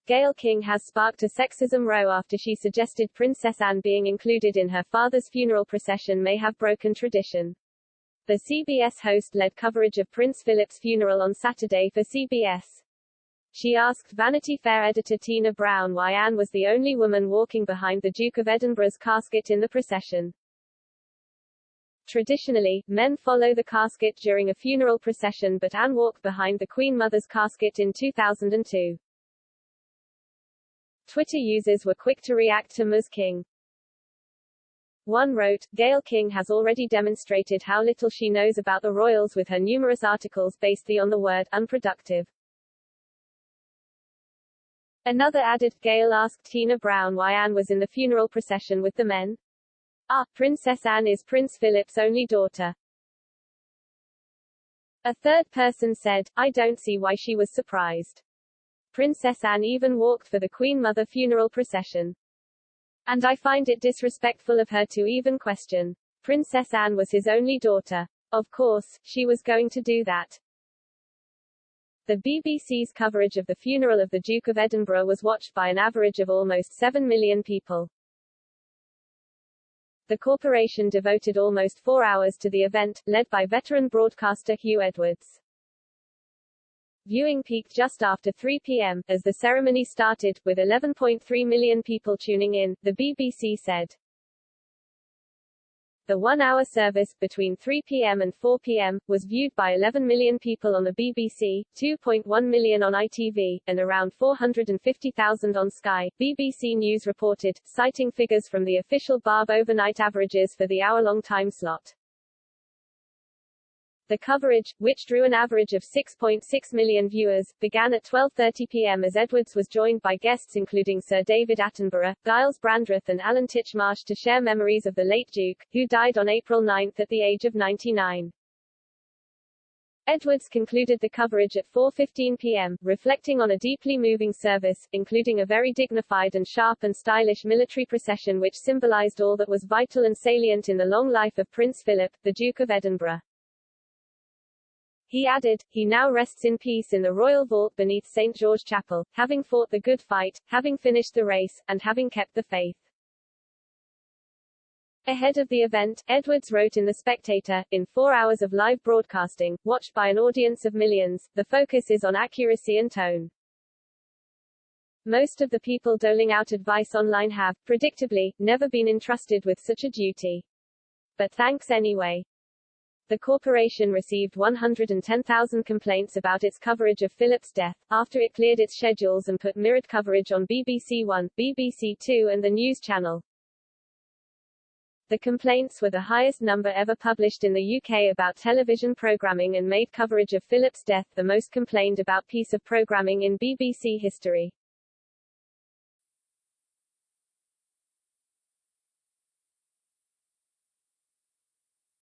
Gayle King has sparked a sexism row after she suggested Princess Anne being included in her father's funeral procession may have broken tradition. The CBS host led coverage of Prince Philip's funeral on Saturday for CBS. She asked Vanity Fair editor Tina Brown why Anne was the only woman walking behind the Duke of Edinburgh's casket in the procession. Traditionally, men follow the casket during a funeral procession, but Anne walked behind the Queen Mother's casket in 2002. Twitter users were quick to react to Ms. King. One wrote, "Gayle King has already demonstrated how little she knows about the royals with her numerous articles based on the word unproductive." Another added, "Gayle asked Tina Brown why Anne was in the funeral procession with the men. Princess Anne is Prince Philip's only daughter." A third person said, "I don't see why she was surprised. Princess Anne even walked for the Queen Mother funeral procession. And I find it disrespectful of her to even question. Princess Anne was his only daughter. Of course, she was going to do that." The BBC's coverage of the funeral of the Duke of Edinburgh was watched by an average of almost 7 million people. The corporation devoted almost 4 hours to the event, led by veteran broadcaster Hugh Edwards. Viewing peaked just after 3 p.m., as the ceremony started, with 11.3 million people tuning in, the BBC said. The one-hour service, between 3 p.m. and 4 p.m., was viewed by 11 million people on the BBC, 2.1 million on ITV, and around 450,000 on Sky, BBC News reported, citing figures from the official Barb overnight averages for the hour-long time slot. The coverage, which drew an average of 6.6 million viewers, began at 12:30 p.m. as Edwards was joined by guests including Sir David Attenborough, Giles Brandreth and Alan Titchmarsh to share memories of the late Duke, who died on April 9 at the age of 99. Edwards concluded the coverage at 4:15 p.m., reflecting on a deeply moving service, including a very dignified and sharp and stylish military procession which symbolized all that was vital and salient in the long life of Prince Philip, the Duke of Edinburgh. He added, "He now rests in peace in the royal vault beneath St. George Chapel, having fought the good fight, having finished the race, and having kept the faith." Ahead of the event, Edwards wrote in The Spectator, "In 4 hours of live broadcasting, watched by an audience of millions, the focus is on accuracy and tone. Most of the people doling out advice online have, predictably, never been entrusted with such a duty. But thanks anyway." The corporation received 110,000 complaints about its coverage of Philip's death, after it cleared its schedules and put mirrored coverage on BBC One, BBC Two and the News Channel. The complaints were the highest number ever published in the UK about television programming and made coverage of Philip's death the most complained about piece of programming in BBC history.